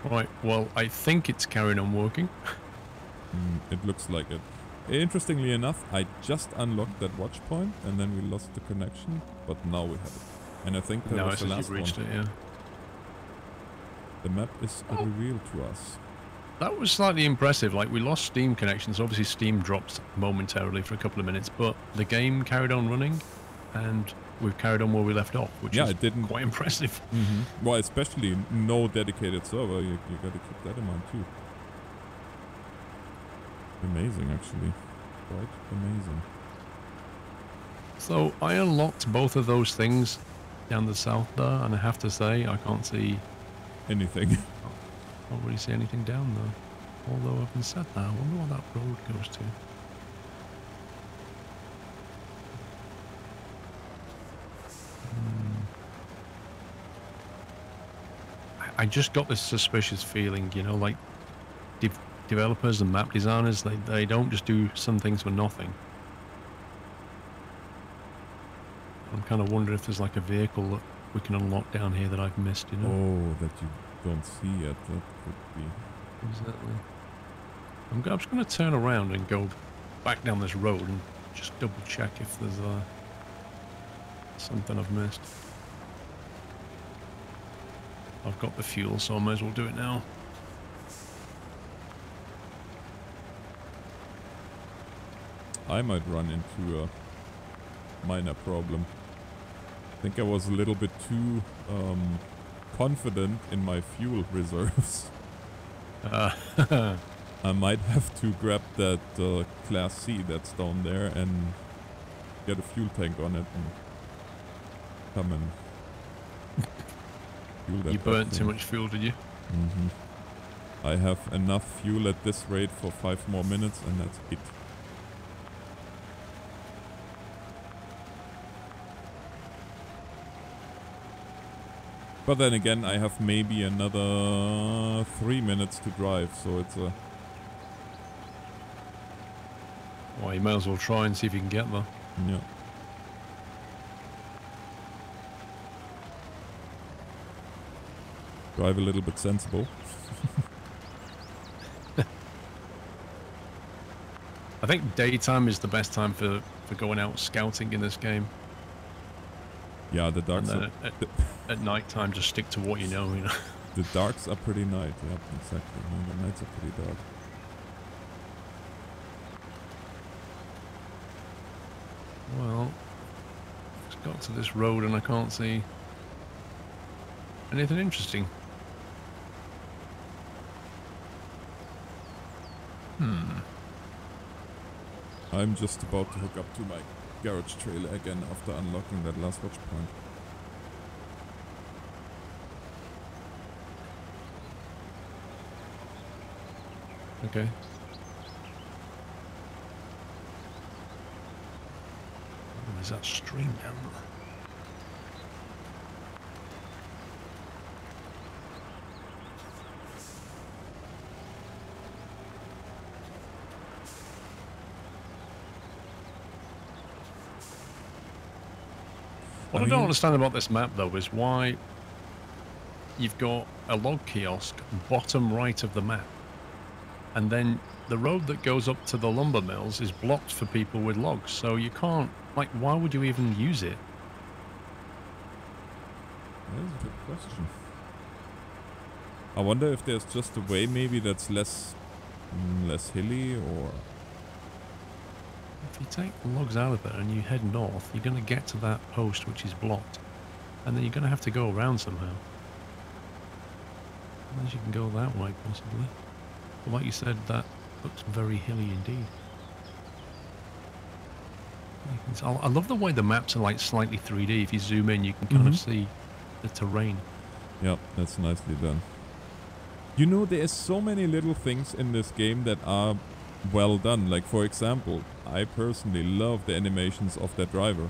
Right, well, I think it's carrying on working. It looks like it. Interestingly enough, I just unlocked that watch point and then we lost the connection, but now we have it. And I think that Now was it the says last you've reached one. it, yeah. The map is revealed to us. That was slightly impressive. Like, we lost Steam connections. Obviously, Steam dropped momentarily for a couple of minutes, but the game carried on running, and we've carried on where we left off, which is quite impressive. Well, especially no dedicated server. You gotta keep that in mind too. Amazing, actually. Quite amazing. So I unlocked both of those things down the south there, and I have to say I can't see anything. Can't really see anything down there. Although having said that, I wonder what that road goes to. I just got this suspicious feeling, you know, like developers and map designers, they don't just do some things for nothing. I'm kind of wondering if there's like a vehicle that we can unlock down here that I've missed, you know? Oh, that you don't see yet. That could be. Exactly. I'm just going to turn around and go back down this road and just double check if there's something I've missed. I've got the fuel, so I may as well do it now. I might run into a minor problem. I think I was a little bit too confident in my fuel reserves. I might have to grab that Class C that's down there and get a fuel tank on it and come and fuel that. You burnt too much fuel, did you? I have enough fuel at this rate for 5 more minutes and that's it. But then again, I have maybe another 3 minutes to drive, so it's a... Well, you may as well try and see if you can get there. Yeah. Drive a little bit sensible. I think daytime is the best time for going out scouting in this game. Yeah, the darks are... At night time, just stick to what you know, you know. The darks are pretty night, yeah, exactly. No, the nights are pretty dark. Well, just got to this road and I can't see anything interesting. I'm just about to hook up to my garage trailer again after unlocking that last watch point. Okay. Oh, there's that stream down there. What I don't understand about this map, though, is why you've got a log kiosk bottom right of the map. And then the road that goes up to the lumber mills is blocked for people with logs. So you can't, like, why would you even use it? That's a good question. I wonder if there's just a way maybe that's less hilly, or... If you take the logs out of it and you head north, you're going to get to that post which is blocked. And then you're going to have to go around somehow. Unless you can go that way, possibly. But like you said, that looks very hilly indeed. I love the way the maps are like slightly 3D. If you zoom in, you can kind of see the terrain. Yeah, that's nicely done. You know, there's so many little things in this game that are well done. Like, for example, I personally love the animations of that driver.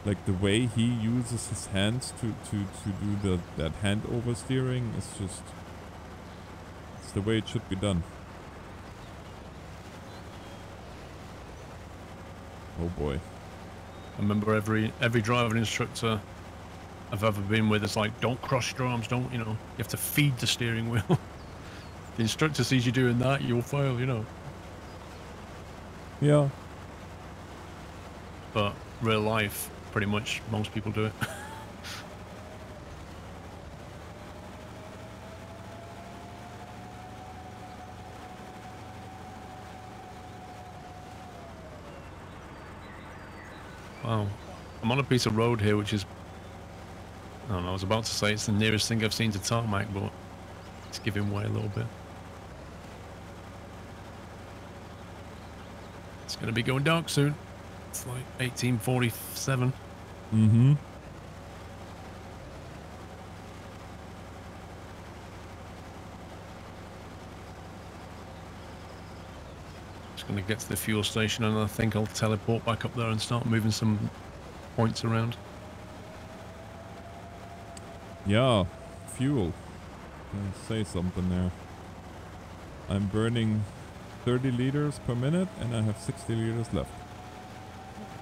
Like, the way he uses his hands to do that hand oversteering is just... It's the way it should be done. Oh boy. I remember every driver instructor I've ever been with. It's like, don't cross your arms, don't, you have to feed the steering wheel. The instructor sees you doing that, you'll fail. Yeah. But real life, pretty much most people do it. Wow. I'm on a piece of road here, which is, I don't know, I was about to say it's the nearest thing I've seen to tarmac, but it's giving way a little bit. It's going to be going dark soon. It's like 1847. Mm-hmm. Just going to get to the fuel station, and I think I'll teleport back up there and start moving some points around. Yeah, fuel. Say something there. I'm burning 30 liters per minute and I have 60 liters left.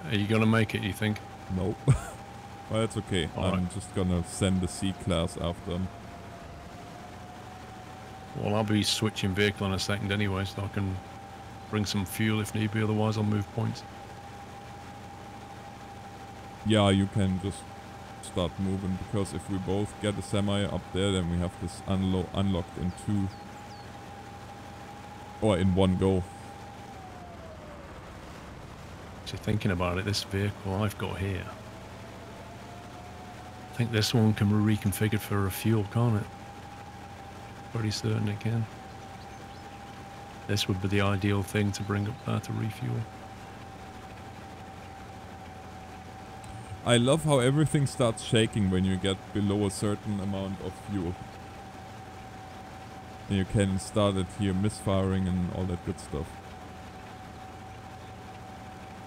Are you going to make it, you think? Nope. Well, that's okay. I'm just gonna send the C-Class after them. Well, I'll be switching vehicle in a second anyway, so I can bring some fuel if need be, otherwise I'll move points. Yeah, you can just start moving, because if we both get a semi up there, then we have this unlocked in two. Or in one go. Actually, thinking about it, this vehicle I've got here, I think this one can be reconfigured for a fuel, can't it? Pretty certain it can. This would be the ideal thing to bring up there to refuel. I love how everything starts shaking when you get below a certain amount of fuel. And you can start it here misfiring and all that good stuff.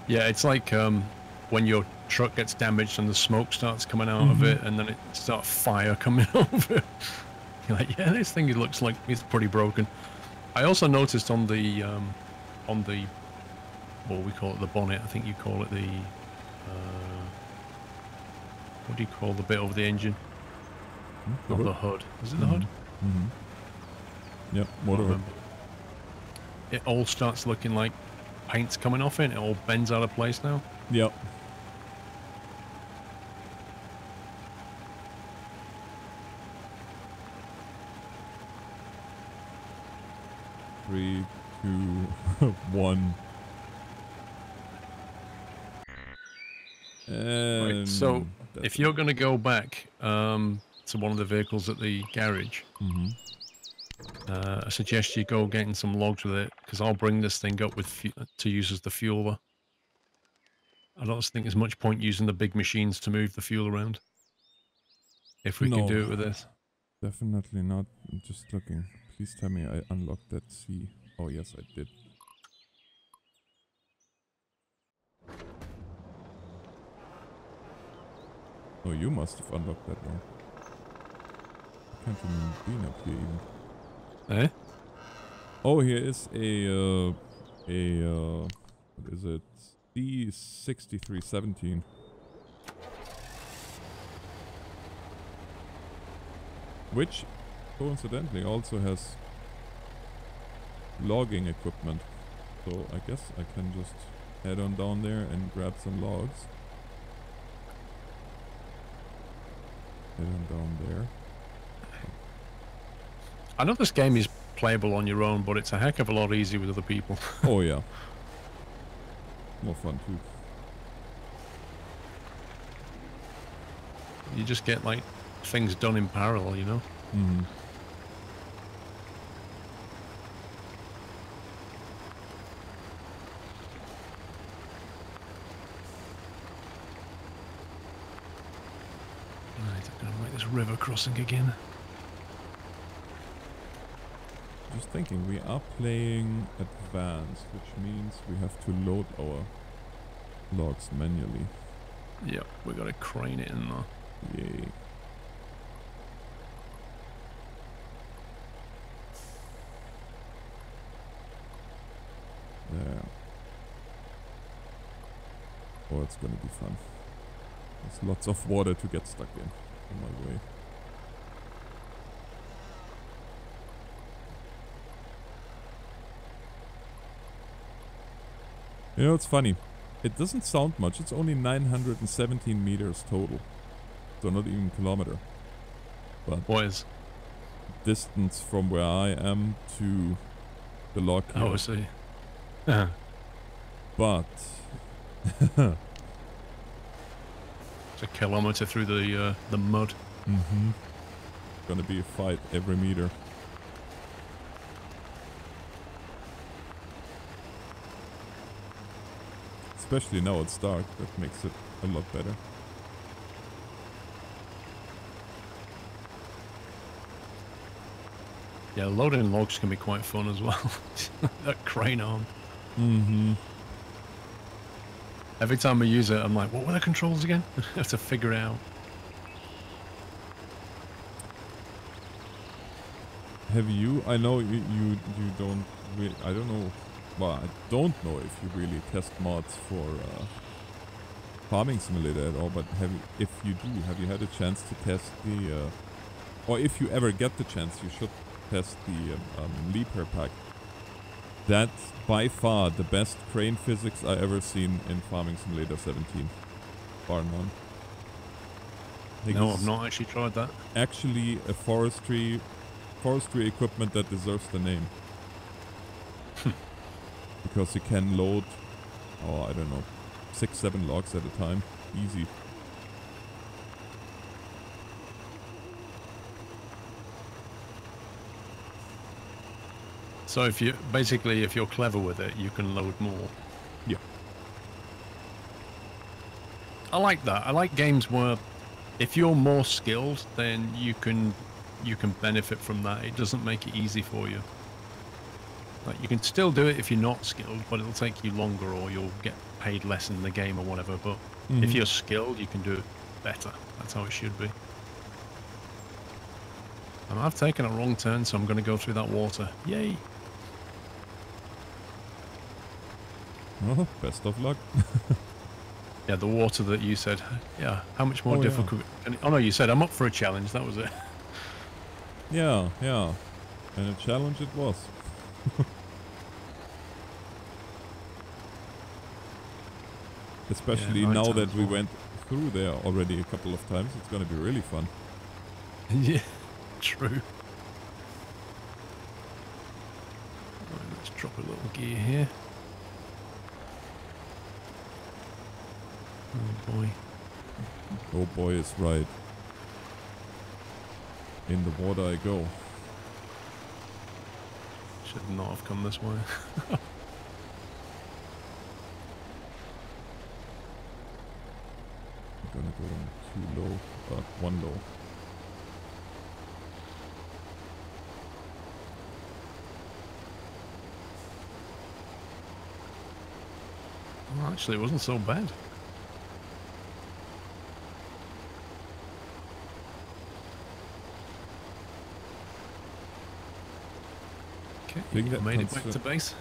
Yeah, it's like when your truck gets damaged and the smoke starts coming out of it, and then it starts fire coming over. You're like, yeah, this thing looks like it's pretty broken. I also noticed on the well, we call it the bonnet. I think you call it the what do you call the bit over the engine? The Not the hood. Is it the hood? Yep, whatever. It all starts looking like paint's coming off it. It all bends out of place now. Yep. Three, two, one. And Right, so if you're going to go back to one of the vehicles at the garage, I suggest you go getting some logs with it, because I'll bring this thing up with to use as the fueler. I don't think there's much point using the big machines to move the fuel around. If we can do it with this. Definitely not. I'm just looking. Please tell me I unlocked that C. Oh yes, I did. Oh, you must have unlocked that one. I can't even be up here even. Eh? Oh, here is a what is it? D6317. Which, coincidentally, also has logging equipment. So I guess I can just head on down there and grab some logs. Head on down there. I know this game is playable on your own, but it's a heck of a lot easier with other people. Oh yeah. More fun too. You just get like things done in parallel, you know? Right, I'm gonna make this river crossing again. Just thinking, we are playing advanced, which means we have to load our logs manually. Yep, we gotta crane it in there. Yay. There. Oh, it's gonna be fun. There's lots of water to get stuck in. on my way. You know, it's funny. It doesn't sound much. It's only 917 meters total. So not even a kilometer. But what is? Distance from where I am to the log here. Oh, I see. Yeah. But it's a kilometer through the mud. mm-hmm. Gonna be a fight every meter. Especially now it's dark. That makes it a lot better. Yeah, loading logs can be quite fun as well. That crane arm. Mm-hmm. Every time I use it, I'm like, what were the controls again? I have to figure it out. Have you? I know you don't really. I don't know. Well, I don't know if you really test mods for Farming Simulator at all. But if you do, have you had a chance to test the? Or if you ever get the chance, you should test the Leaper pack. That's by far the best crane physics I ever seen in Farming Simulator 17, bar none. No, I've not actually tried that. Actually, a forestry equipment that deserves the name. Because you can load, oh, I don't know, 6-7 logs at a time, easy. So if you're clever with it, you can load more. Yeah. I like that. I like games where if you're more skilled, then you can benefit from that. It doesn't make it easy for you. Like, you can still do it if you're not skilled, but it'll take you longer or you'll get paid less in the game or whatever. But if you're skilled, you can do it better. That's how it should be. And I've taken a wrong turn, so I'm going to go through that water. Yay! Oh, best of luck. Yeah, the water that you said. Yeah, how much more difficult? Yeah. Oh no, you said I'm up for a challenge. That was it. Yeah, yeah. And a challenge it was. Especially now that we went through there already a couple of times, it's gonna be really fun. Yeah, true. Right, let's drop a little gear here. Oh boy. Oh boy is right. In the water I go. Should not have come this way. I'm gonna go too low, one low. Well, actually, it wasn't so bad. Okay, I made it back to base.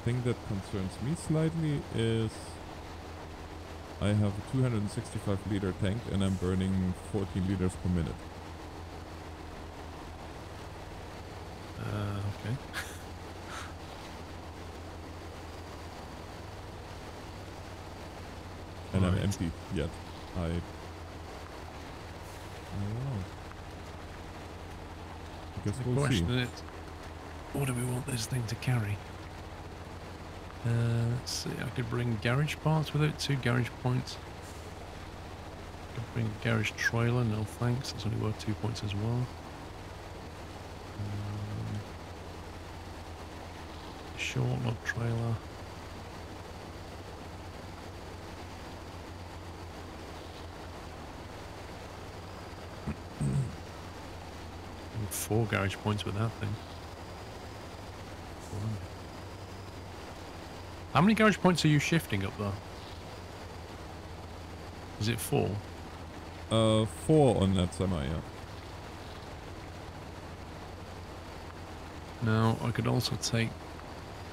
Thing that concerns me slightly is I have a 265 liter tank and I'm burning 14 liters per minute. Okay. And I'm empty yet. I don't know. I guess we'll see. What do we want this thing to carry? Let's see, I could bring garage parts with it, 2 garage points. I could bring a garage trailer, no thanks, that's only worth 2 points as well. Short log trailer. And 4 garage points with that thing. How many garage points are you shifting up there? Is it 4? 4 on that semi, yeah. Now, I could also take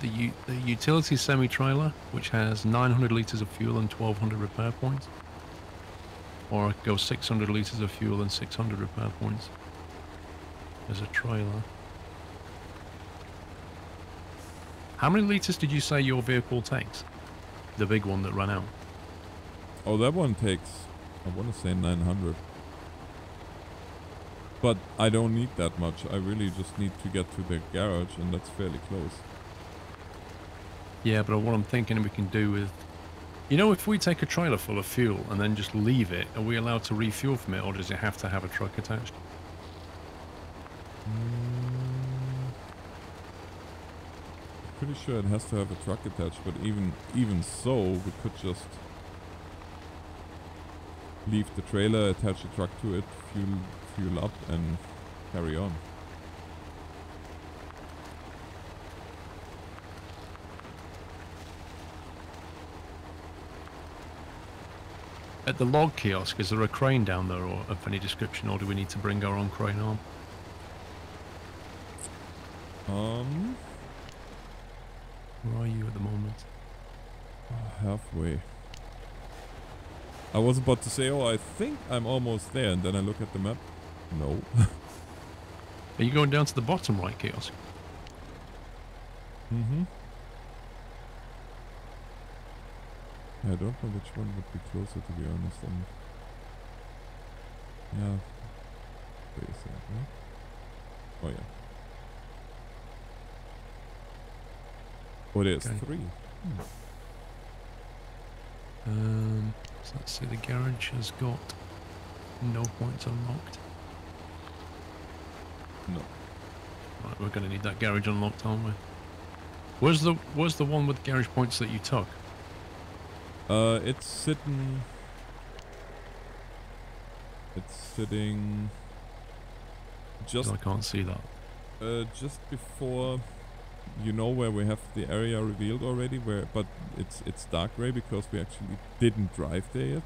the utility semi-trailer, which has 900 litres of fuel and 1200 repair points. Or I could go 600 litres of fuel and 600 repair points. There's a trailer. How many litres did you say your vehicle takes? The big one that ran out. Oh, that one takes, I want to say 900. But I don't need that much. I really just need to get to the garage, and that's fairly close. Yeah, but what I'm thinking we can do is, you know, if we take a trailer full of fuel and then just leave it, are we allowed to refuel from it, or does it have to have a truck attached? Pretty sure it has to have a truck attached, but even so, we could just leave the trailer, attach a truck to it, fuel up, and carry on. At the log kiosk, is there a crane down there, or of any description, or do we need to bring our own crane arm? Where are you at the moment? Halfway. I was about to say, oh, I think I'm almost there, and then I look at the map. No. Are you going down to the bottom right kiosk? Mm-hmm. I don't know which one would be closer, to be honest. Yeah. Wait a second. Oh, yeah. Oh, there's Okay. 3. So let's see, the garage has got no points unlocked. No. Right, we're going to need that garage unlocked, aren't we? Where's the one with garage points that you took? It's sitting just, I can't see that. just before, you know, where we have the area revealed already, but it's dark gray because we actually didn't drive there yet.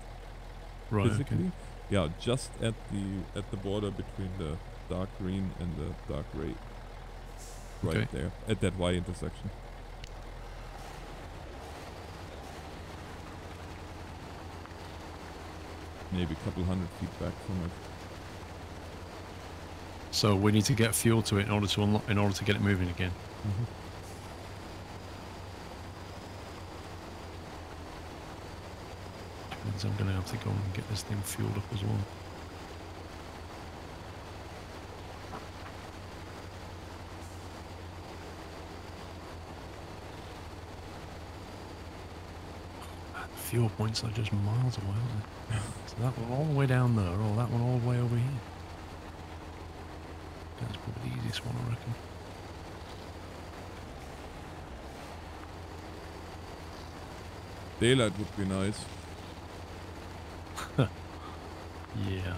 Right. Physically. Okay. Yeah, just at the border between the dark green and the dark gray. Right there, at that Y intersection. Maybe a couple 100 feet back from it. So we need to get fuel to it in order to unlock, in order to get it moving again. Mm-hmm. Means I'm going to have to go and get this thing fueled up as well. The fuel points are just miles away, aren't they? So that one all the way down there, or that one all the way over here. That's probably the easiest one, I reckon. Daylight would be nice. Yeah.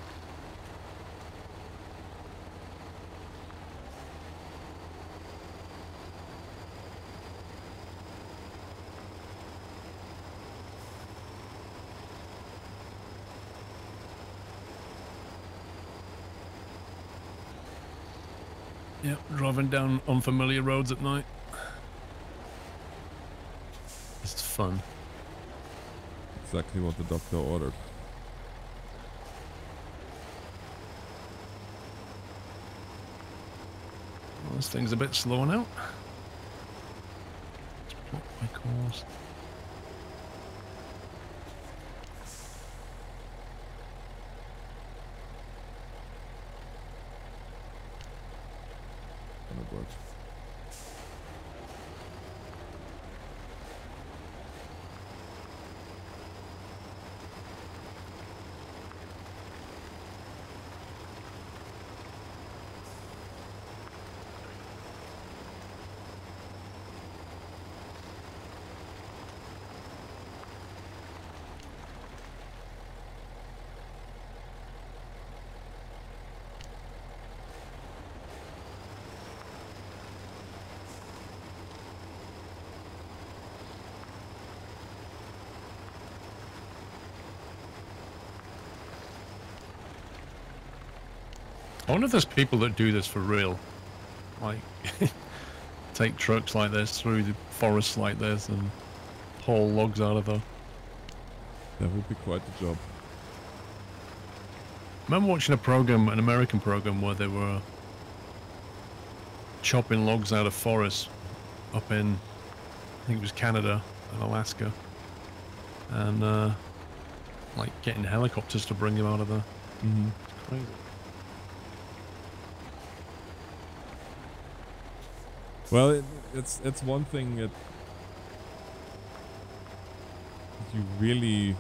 Yep, driving down unfamiliar roads at night. It's fun. Exactly what the doctor ordered. Well, this thing's a bit slow now. Let's plot my course. Gonna work. I wonder if there's people that do this for real. Like, take trucks like this through the forests like this and haul logs out of there. That would be quite the job. remember watching a program, an American program, where they were chopping logs out of forests up in, I think it was Canada and Alaska, and like getting helicopters to bring them out of there. Mm-hmm. It's crazy. Well, it's one thing that you really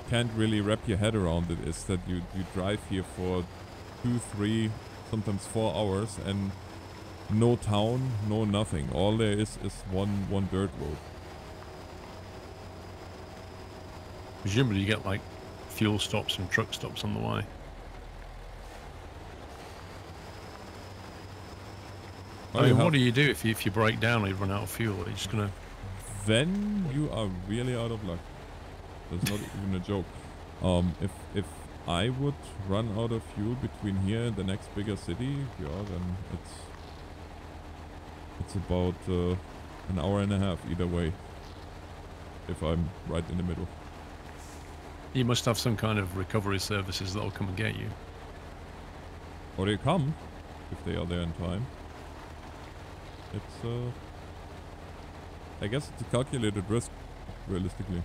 can't really wrap your head around. It is that you drive here for 2, 3, sometimes 4 hours and no town, no nothing. All there is one dirt road. Presumably you get like fuel stops and truck stops on the way. I mean, what do you do if you break down or you run out of fuel? Are you just gonna... Then you are really out of luck. That's not even a joke. If I would run out of fuel between here and the next bigger city, yeah, then it's about an hour and a half either way. If I'm right in the middle. You must have some kind of recovery services that'll come and get you. Or they come, if they are there in time. It's I guess it's a calculated risk, realistically.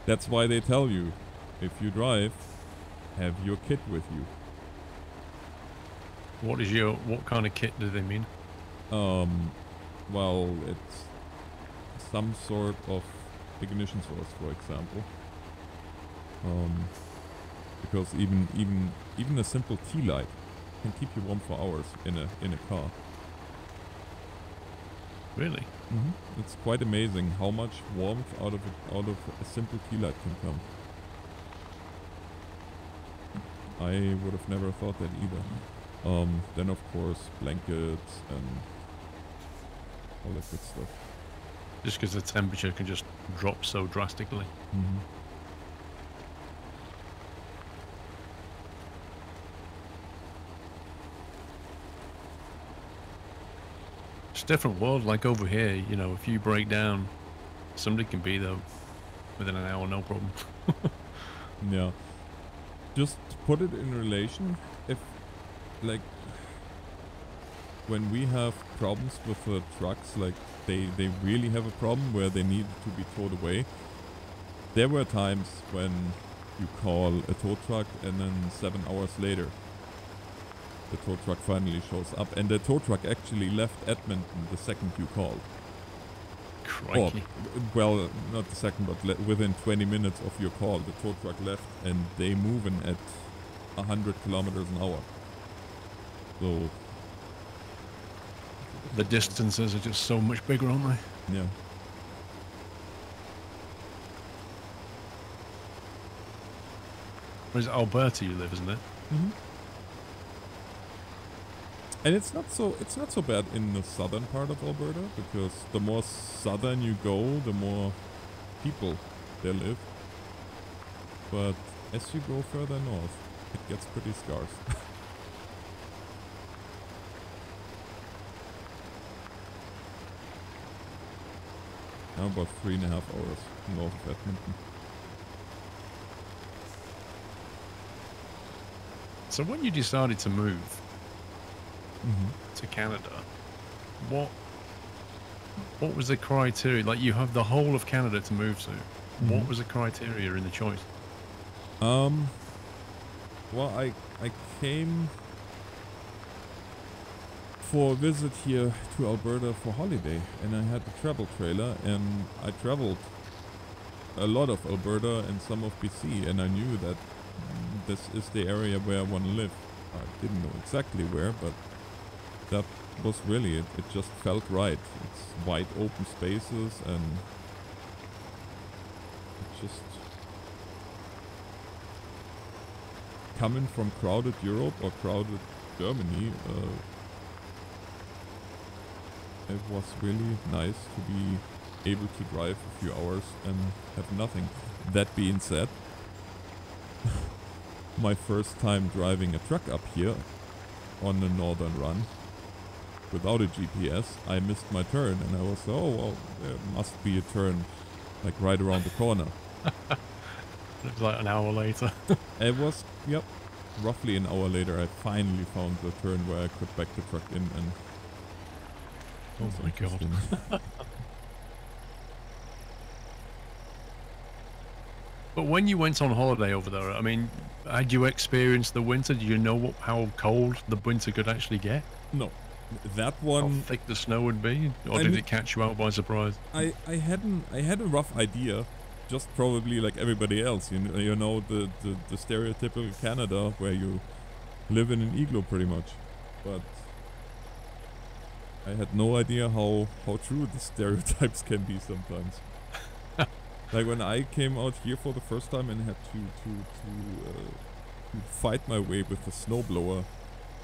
That's why they tell you, if you drive, have your kit with you. What kind of kit do they mean? Well, it's some sort of ignition source, for example. Because even a simple tea light can keep you warm for hours in a car. Really? Mm-hmm. It's quite amazing how much warmth out of a simple tea light can come. I would have never thought that either. Then of course blankets and all that good stuff. Just because the temperature can just drop so drastically. Mm-hmm. It's a different world. Like over here, you know, if you break down, somebody can be there within an hour, no problem. Yeah. Just to put it in relation, if like when we have problems with the trucks, like they really have a problem where they need to be towed away. There were times when you call a tow truck and then 7 hours later the tow truck finally shows up, and the tow truck actually left Edmonton the second you called. Crikey. Or, well, not the second, but within 20 minutes of your call, the tow truck left, and they moving at 100 kilometers an hour. So the distances are just so much bigger, aren't they? yeah. Where's Alberta you live, isn't it? Mm-hmm. And it's not so bad in the southern part of Alberta, because the more southern you go, the more people there live. But as you go further north, it gets pretty scarce. Now about 3.5 hours north of Edmonton. So when you decided to move to Canada, what was the criteria? Like, you have the whole of Canada to move to. What was the criteria in the choice? Well, I came for a visit here to Alberta for holiday, and I had a travel trailer, and I traveled a lot of Alberta and some of BC, and I knew that this is the area where I want to live. I didn't know exactly where, but that was really it. It just felt right. It's wide open spaces, and it just coming from crowded Europe or crowded Germany, it was really nice to be able to drive a few hours and have nothing. That being said, my first time driving a truck up here on the northern run without a GPS, I missed my turn, and I was, oh well, there must be a turn like right around the corner. It was like an hour later. It was, yep. roughly an hour later, I finally found the turn where I could back the truck in, and Oh my god. But when you went on holiday over there, I mean, had you experienced the winter? Did you know how cold the winter could actually get? No, that How one. thick the snow would be, or did it catch you out by surprise? I had a rough idea, just probably like everybody else. You know the stereotypical Canada where you live in an igloo pretty much, but I had no idea how true the stereotypes can be sometimes. Like when I came out here for the first time and had to fight my way with the snowblower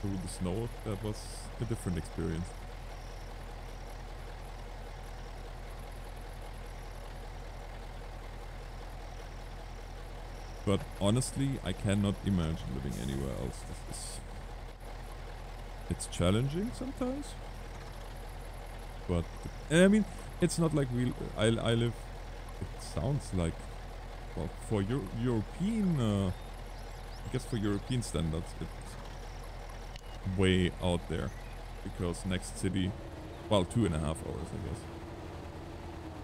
through the snow, that was a different experience. But honestly, I cannot imagine living anywhere else. It's challenging sometimes, but I mean, it's not like I live. It sounds like, well, for European, I guess for European standards, it's way out there, because next city, well, 2.5 hours, I guess,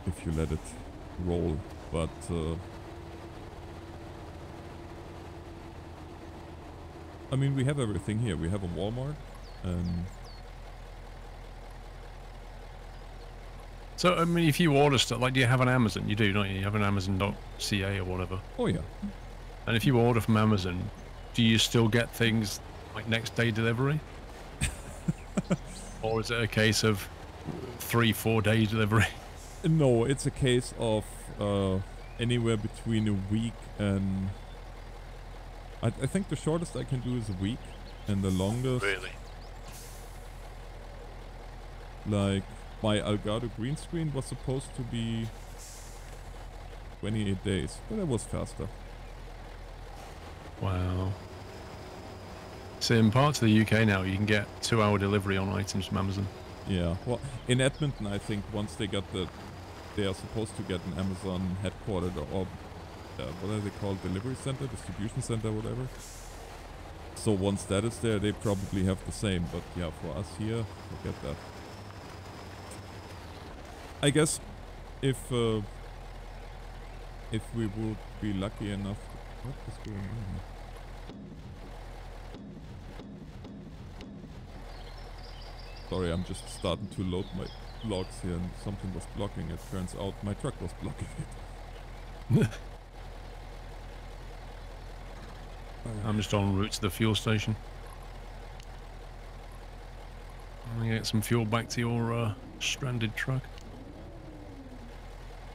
if you let it roll, but I mean, we have everything here. We have a Walmart, and so, I mean, if you order stuff, like, do you have an Amazon? You do, don't you? You have an Amazon.ca or whatever. oh yeah. And if you order from Amazon, do you still get things like next day delivery? Or is it a case of 3-4 day delivery? No, it's a case of anywhere between a week and... I think the shortest I can do is a week, and the longest... Really? Like, my Elgato green screen was supposed to be 28 days, but it was faster. Wow. So in parts of the UK now, you can get 2-hour delivery on items from Amazon. Yeah, well, in Edmonton, I think once they got they are supposed to get an Amazon headquartered, or what are they called, delivery center, distribution center, whatever. So once that is there, they probably have the same, but yeah, for us here, forget that. I guess if we would be lucky enough... What is going on here? Sorry, I'm just starting to load my logs here and something was blocking it. Turns out my truck was blocking it. I'm just en route to the fuel station. I'm gonna get some fuel back to your stranded truck.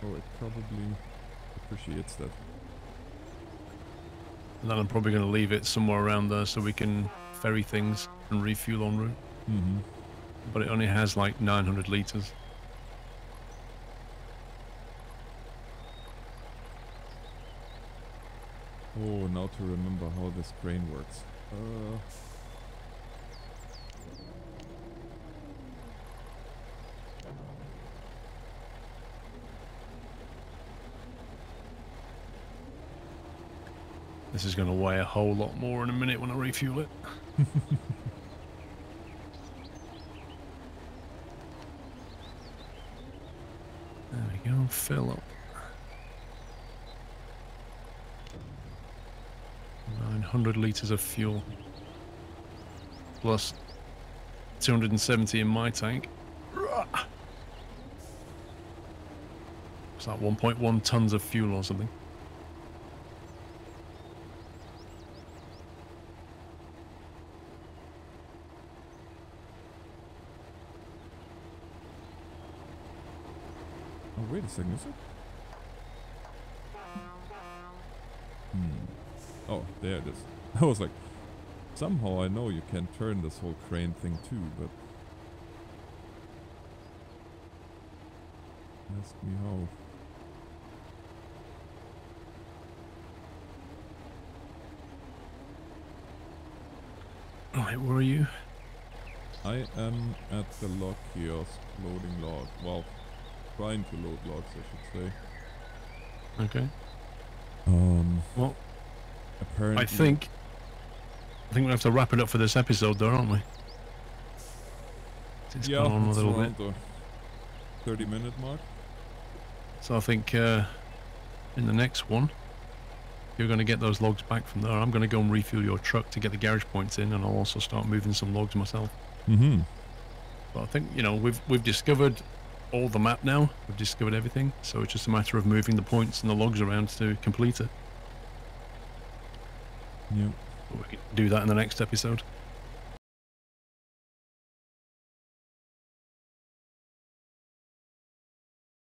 Oh, it probably appreciates that. And then I'm probably going to leave it somewhere around there so we can ferry things and refuel en route. Mm-hmm. But it only has like 900 litres. Oh, now to remember how this crane works. This is going to weigh a whole lot more in a minute when I refuel it. There we go, fill up. 900 litres of fuel. Plus 270 in my tank. It's like 1.1 tons of fuel or something. Oh, wait a second, is it? Oh, there it is. I was like, somehow I know you can turn this whole crane thing too, but... Ask me how. Right, where are you? I am at the log kiosk loading log. Well, trying to load logs, I should say. Okay. Well, apparently... I think I think we have to wrap it up for this episode, though, aren't we? It's gone on a it's little around bit. the 30-minute mark. So I think in the next one, you're going to get those logs back from there. I'm going to go and refuel your truck to get the garage points in, and I'll also start moving some logs myself. Mm-hmm. But I think, you know, we've discovered all the map now. We've discovered everything. So it's just a matter of moving the points and the logs around to complete it. Yeah. We can do that in the next episode.